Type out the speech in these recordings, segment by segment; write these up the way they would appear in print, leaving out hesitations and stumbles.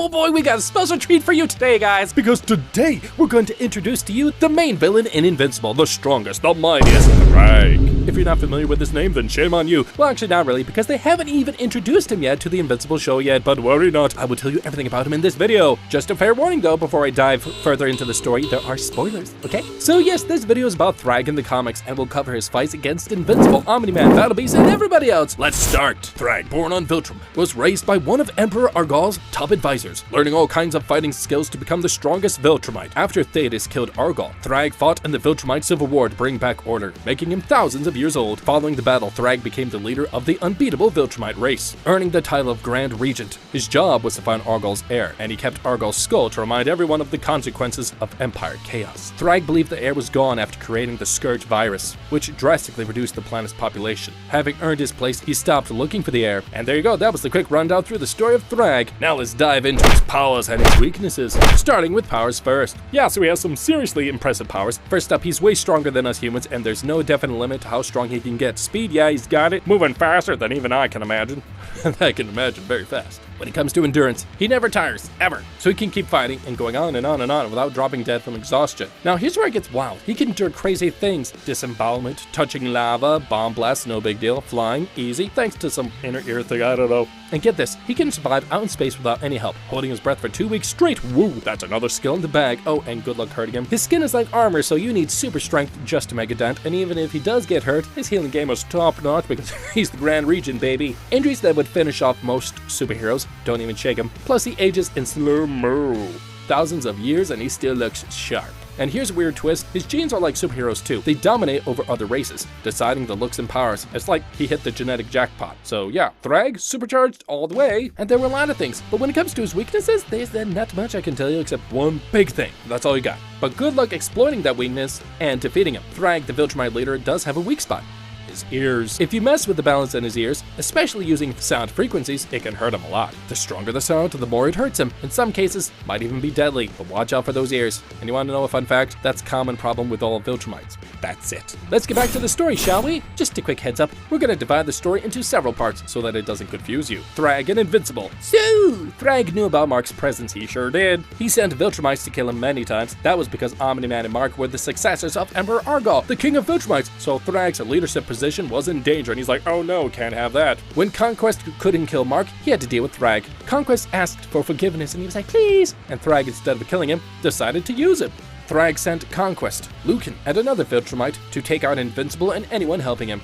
Oh boy, we got a special treat for you today, guys, because today we're going to introduce to you the main villain in Invincible, the strongest, the mightiest, Thragg. If you're not familiar with this name, then shame on you. Well, actually not really, because they haven't even introduced him yet to the Invincible show yet, but worry not, I will tell you everything about him in this video. Just a fair warning though, before I dive further into the story, there are spoilers, okay? So yes, this video is about Thragg in the comics, and will cover his fights against Invincible, Omni-Man, Battle Beast, and everybody else. Let's start. Thragg, born on Viltrum, was raised by one of Emperor Argal's top advisors, learning all kinds of fighting skills to become the strongest Viltrumite. After Thetis killed Argal, Thragg fought in the Viltrumite Civil War to bring back order, making him thousands of years old. Following the battle, Thragg became the leader of the unbeatable Viltrumite race, earning the title of Grand Regent. His job was to find Argal's heir, and he kept Argal's skull to remind everyone of the consequences of Empire chaos. Thragg believed the heir was gone after creating the Scourge virus, which drastically reduced the planet's population. Having earned his place, he stopped looking for the heir. And there you go, that was the quick rundown through the story of Thragg. Now let's dive into his powers and his weaknesses, starting with powers first. Yeah, so he has some seriously impressive powers. First up, he's way stronger than us humans, and there's no definite limit to how strong he can get. Speed, yeah, he's got it. Moving faster than even I can imagine. I can imagine very fast. When it comes to endurance, he never tires, ever. So he can keep fighting and going on and on and on without dropping dead from exhaustion. Now here's where it gets wild. He can endure crazy things. Disembowelment, touching lava, bomb blasts, no big deal. Flying, easy, thanks to some inner ear thing, I don't know. And get this, he can survive out in space without any help, holding his breath for 2 weeks straight. Woo, that's another skill in the bag. Oh, and good luck hurting him. His skin is like armor, so you need super strength just to make a dent. And even if he does get hurt, his healing game is top notch because he's the Grand Regent, baby. Injuries that would finish off most superheroes don't even shake him. Plus he ages in slow-mo. Thousands of years and he still looks sharp. And here's a weird twist, his genes are like superheroes too. They dominate over other races, deciding the looks and powers. It's like he hit the genetic jackpot. So yeah, Thragg, supercharged all the way. And there were a lot of things, but when it comes to his weaknesses, there's not much I can tell you except one big thing. That's all you got. But good luck exploiting that weakness and defeating him. Thragg, the Viltrumite leader, does have a weak spot. His ears. If you mess with the balance in his ears, especially using sound frequencies, it can hurt him a lot. The stronger the sound, the more it hurts him. In some cases, might even be deadly, but watch out for those ears. And you want to know a fun fact? That's a common problem with all Viltrumites. That's it. Let's get back to the story, shall we? Just a quick heads up, we're gonna divide the story into several parts so that it doesn't confuse you. Thragg and Invincible. So, Thragg knew about Mark's presence, he sure did. He sent Viltrumites to kill him many times. That was because Omni-Man and Mark were the successors of Emperor Argal, the king of Viltrumites, so Thragg's leadership position was in danger, and he's like, oh no, can't have that. When Conquest couldn't kill Mark, he had to deal with Thragg. Conquest asked for forgiveness, and he was like, please, and Thragg, instead of killing him, decided to use him. Thragg sent Conquest, Lucan, and another Viltrumite to take out Invincible and anyone helping him.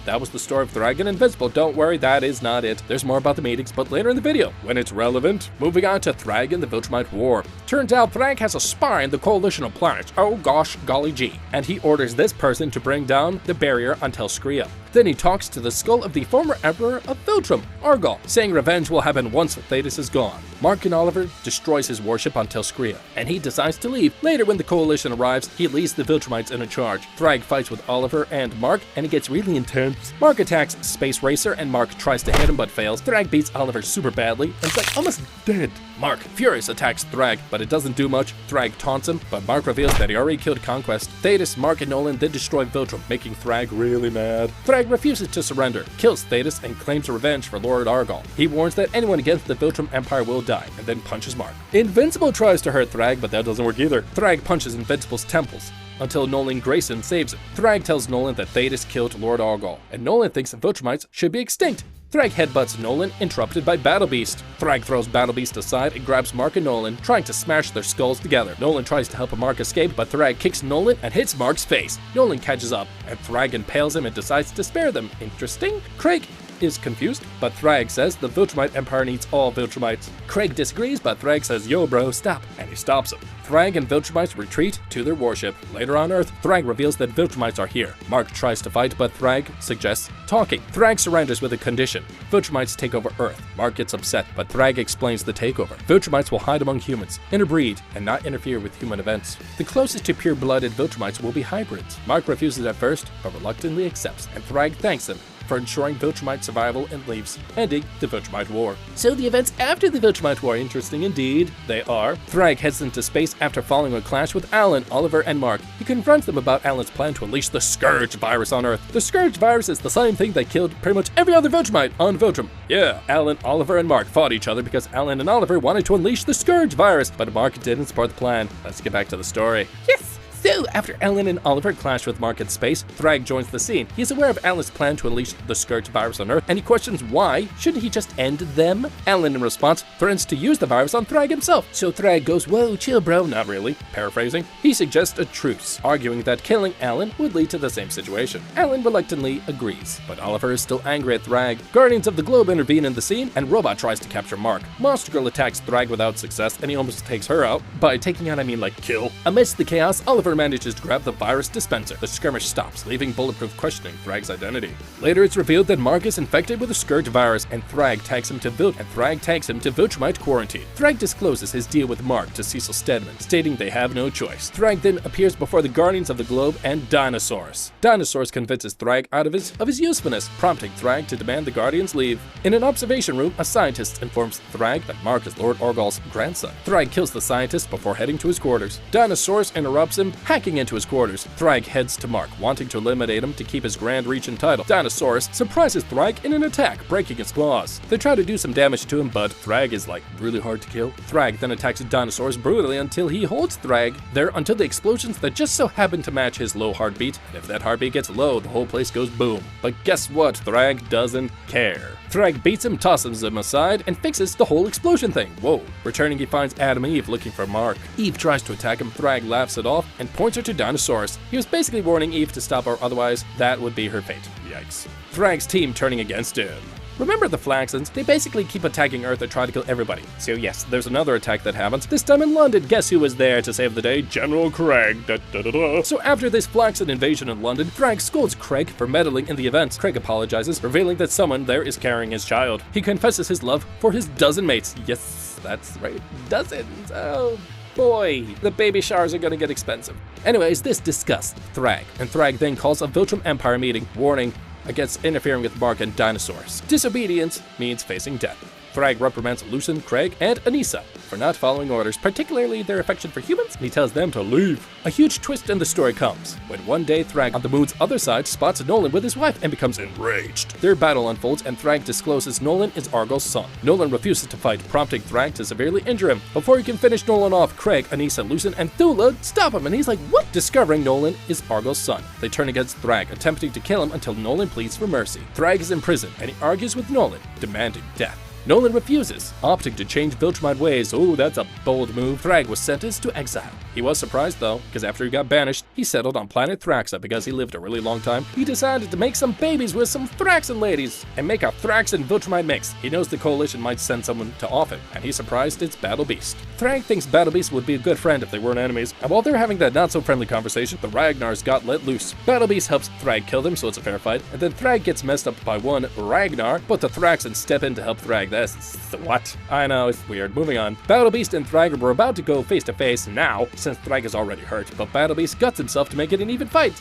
That was the story of Thragg and Invincible. Don't worry, that is not it. There's more about the meetings, but later in the video, when it's relevant. Moving on to Thragg and the Viltrumite War. Turns out Thragg has a spy in the coalition of planets. Oh gosh, golly gee. And he orders this person to bring down the barrier on Telskria. Then he talks to the skull of the former emperor of Viltrum, Argal, saying revenge will happen once Thetis is gone. Mark and Oliver destroys his warship on Telskria, and he decides to leave. Later when the coalition arrives, he leaves the Viltrumites in a charge. Thragg fights with Oliver and Mark, and it gets really intense. Mark attacks Space Racer, and Mark tries to hit him but fails. Thragg beats Oliver super badly, and it's like almost dead. Mark, furious, attacks Thragg, but it doesn't do much. Thragg taunts him, but Mark reveals that he already killed Conquest. Thetis, Mark, and Nolan then destroy Viltrum, making Thragg really mad. Thragg refuses to surrender, kills Thetis, and claims revenge for Lord Argal. He warns that anyone against the Viltrum Empire will die, and then punches Mark. Invincible tries to hurt Thragg, but that doesn't work either. Thragg punches Invincible's temples, until Nolan Grayson saves him. Thragg tells Nolan that Thetis killed Lord Argal, and Nolan thinks the Viltrumites should be extinct. Thragg headbutts Nolan, interrupted by Battle Beast. Thragg throws Battle Beast aside and grabs Mark and Nolan, trying to smash their skulls together. Nolan tries to help Mark escape, but Thragg kicks Nolan and hits Mark's face. Nolan catches up, and Thragg impales him and decides to spare them. Interesting? Craig is confused, but Thragg says the Viltrumite Empire needs all Viltrumites. Craig disagrees, but Thragg says, yo bro, stop, and he stops him. Thragg and Viltrumites retreat to their warship. Later on Earth, Thragg reveals that Viltrumites are here. Mark tries to fight, but Thragg suggests talking. Thragg surrenders with a condition. Viltrumites take over Earth. Mark gets upset, but Thragg explains the takeover. Viltrumites will hide among humans, interbreed, and not interfere with human events. The closest to pure-blooded Viltrumites will be hybrids. Mark refuses at first, but reluctantly accepts, and Thragg thanks him for ensuring Viltrumite survival and leaves, ending the Viltrumite War. So the events after the Viltrumite War, interesting indeed. They are: Thragg heads into space after following a clash with Alan, Oliver, and Mark. He confronts them about Alan's plan to unleash the Scourge virus on Earth. The Scourge virus is the same thing that killed pretty much every other Viltrumite on Viltrum. Yeah, Alan, Oliver, and Mark fought each other because Alan and Oliver wanted to unleash the Scourge virus, but Mark didn't support the plan. Let's get back to the story. Yes! So, after Alan and Oliver clash with Mark in space, Thragg joins the scene. He is aware of Alan's plan to unleash the Scourge virus on Earth, and he questions why shouldn't he just end them? Alan, in response, threatens to use the virus on Thragg himself. So Thragg goes, whoa, chill bro, not really, paraphrasing. He suggests a truce, arguing that killing Alan would lead to the same situation. Alan reluctantly agrees, but Oliver is still angry at Thragg. Guardians of the Globe intervene in the scene, and Robot tries to capture Mark. Monster Girl attacks Thragg without success, and he almost takes her out. By taking out, I mean like kill. Amidst the chaos, Oliver manages to grab the virus dispenser. The skirmish stops, leaving Bulletproof questioning Thragg's identity. Later, it's revealed that Mark is infected with the Scourge virus, and Thragg tags him to Viltrumite quarantine. Thragg discloses his deal with Mark to Cecil Stedman, stating they have no choice. Thragg then appears before the Guardians of the Globe and Dinosaurs. Dinosaurs convinces Thragg out of his usefulness, prompting Thragg to demand the Guardians leave. In an observation room, a scientist informs Thragg that Mark is Lord Orgol's grandson. Thragg kills the scientist before heading to his quarters. Dinosaurs interrupts him, hacking into his quarters. Thragg heads to Mark, wanting to eliminate him to keep his Grand Regent title. Dinosaurus surprises Thragg in an attack, breaking his claws. They try to do some damage to him, but Thragg is like really hard to kill. Thragg then attacks Dinosaurus brutally until he holds Thragg there until the explosions that just so happen to match his low heartbeat. And if that heartbeat gets low, the whole place goes boom. But guess what? Thragg doesn't care. Thragg beats him, tosses him aside, and fixes the whole explosion thing. Whoa. Returning, he finds Adam and Eve looking for Mark. Eve tries to attack him. Thragg laughs it off and points her to Dinosaurus. He was basically warning Eve to stop or otherwise that would be her fate. Yikes. Thragg's team turning against him. Remember the Flaxons? They basically keep attacking Earth and try to kill everybody. So yes, there's another attack that happens, this time in London. Guess who was there to save the day? General Craig. Da, da, da, da. So after this Flaxon invasion in London, Thragg scolds Craig for meddling in the event. Craig apologizes, revealing that someone there is carrying his child. He confesses his love for his dozen mates. Yes, that's right, dozens. Oh boy, the baby showers are gonna get expensive. Anyways, this disgusts Thragg, and Thragg then calls a Viltrum Empire meeting, warning against interfering with Mark and Dinosaurs. Disobedience means facing death. Thragg reprimands Lucen, Craig, and Anissa for not following orders, particularly their affection for humans, and he tells them to leave. A huge twist in the story comes when one day Thragg on the moon's other side spots Nolan with his wife and becomes enraged. Their battle unfolds and Thragg discloses Nolan is Argol's son. Nolan refuses to fight, prompting Thragg to severely injure him. Before he can finish Nolan off, Craig, Anissa, Lucen, and Thula stop him, and he's like, what? Discovering Nolan is Argol's son, they turn against Thragg, attempting to kill him until Nolan pleads for mercy. Thragg is in prison, and he argues with Nolan, demanding death. Nolan refuses, opting to change Viltrumite ways. Oh, that's a bold move. Thragg was sentenced to exile. He was surprised though, because after he got banished, he settled on planet Thraxa because he lived a really long time. He decided to make some babies with some Thraxan ladies and make a Thraxan Viltrumite mix. He knows the coalition might send someone to off him, and he's surprised it's Battle Beast. Thragg thinks Battle Beast would be a good friend if they weren't enemies, and while they're having that not-so-friendly conversation, the Ragnars got let loose. Battle Beast helps Thragg kill them, so it's a fair fight, and then Thragg gets messed up by one Ragnar, but the Thraxans step in to help Thragg. That's what? I know, it's weird. Moving on. Battle Beast and Thragg were about to go face to face now, since Thragg is already hurt, but Battle Beast guts himself to make it an even fight.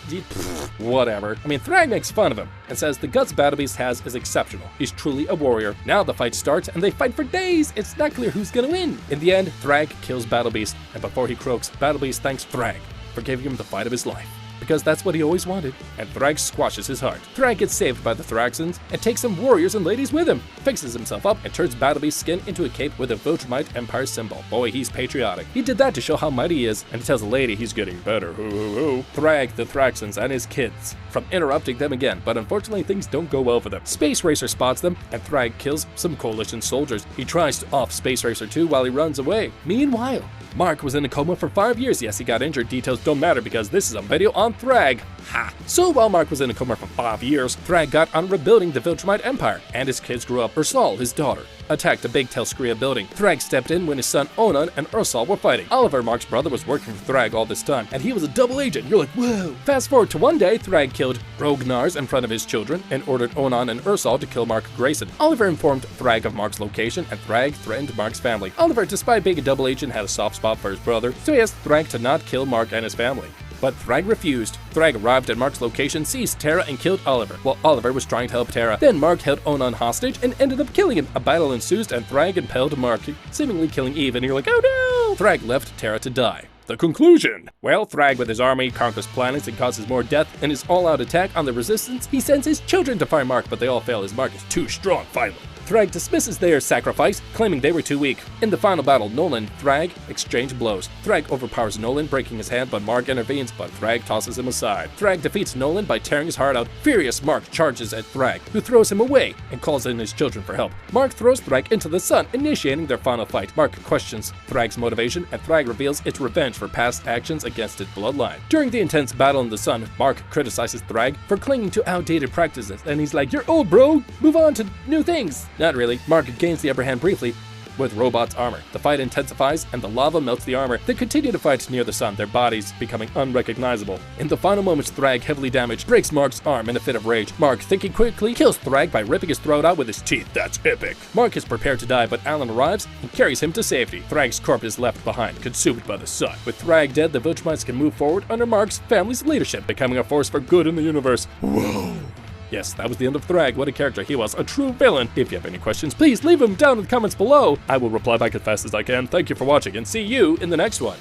Whatever. I mean, Thragg makes fun of him and says the guts Battle Beast has is exceptional. He's truly a warrior. Now the fight starts and they fight for days. It's not clear who's gonna win. In the end, Thragg kills Battle Beast, and before he croaks, Battle Beast thanks Thragg for giving him the fight of his life, because that's what he always wanted, and Thragg squashes his heart. Thragg gets saved by the Thraxans and takes some warriors and ladies with him, fixes himself up, and turns Battle Beast's skin into a cape with a Viltrumite Empire symbol. Boy, he's patriotic. He did that to show how mighty he is, and he tells the lady he's getting better. Hoo hoo hoo. Thragg the Thraxans and his kids from interrupting them again, but unfortunately things don't go well for them. Space Racer spots them, and Thragg kills some coalition soldiers. He tries to off Space Racer 2 while he runs away. Meanwhile, Mark was in a coma for 5 years. Yes, he got injured. Details don't matter because this is a video on Thragg. Ha! So while Mark was in a coma for 5 years, Thragg got on rebuilding the Viltrumite Empire, and his kids grew up. Ursal, his daughter, attacked a big Telskria building. Thragg stepped in when his son Onan and Ursal were fighting. Oliver, Mark's brother, was working for Thragg all this time, and he was a double agent. You're like, whoa! Fast forward to one day, Thragg killed Rognars in front of his children and ordered Onan and Ursal to kill Mark Grayson. Oliver informed Thragg of Mark's location, and Thragg threatened Mark's family. Oliver, despite being a double agent, had a soft spot for his brother, so he asked Thragg to not kill Mark and his family. but Thragg refused. Thragg arrived at Mark's location, seized Tara, and killed Oliver, while Oliver was trying to help Tara. Then Mark held Onan hostage and ended up killing him. A battle ensues, and Thragg impaled Mark, seemingly killing Eve, and you're like, oh no! Thragg left Tara to die. The conclusion. Well, Thragg with his army conquers planets and causes more death. In his all-out attack on the resistance, he sends his children to fight Mark, but they all fail as Mark is too strong finally. Thragg dismisses their sacrifice, claiming they were too weak. In the final battle, Nolan and Thragg exchange blows. Thragg overpowers Nolan, breaking his hand, but Mark intervenes, but Thragg tosses him aside. Thragg defeats Nolan by tearing his heart out. Furious Mark charges at Thragg, who throws him away and calls in his children for help. Mark throws Thragg into the sun, initiating their final fight. Mark questions Thragg's motivation, and Thragg reveals it's revenge for past actions against its bloodline. During the intense battle in the sun, Mark criticizes Thragg for clinging to outdated practices, and he's like, "You're old, bro! Move on to new things!" Not really. Mark gains the upper hand briefly with Robot's armor. The fight intensifies, and the lava melts the armor. They continue to fight near the sun, their bodies becoming unrecognizable. In the final moments, Thragg, heavily damaged, breaks Mark's arm in a fit of rage. Mark, thinking quickly, kills Thragg by ripping his throat out with his teeth. That's epic. Mark is prepared to die, but Alan arrives and carries him to safety. Thragg's corpse is left behind, consumed by the sun. With Thragg dead, the Viltrumites can move forward under Mark's family's leadership, becoming a force for good in the universe. Whoa. Yes, that was the end of Thragg. What a character he was. A true villain. If you have any questions, please leave them down in the comments below. I will reply back as fast as I can. Thank you for watching, and see you in the next one.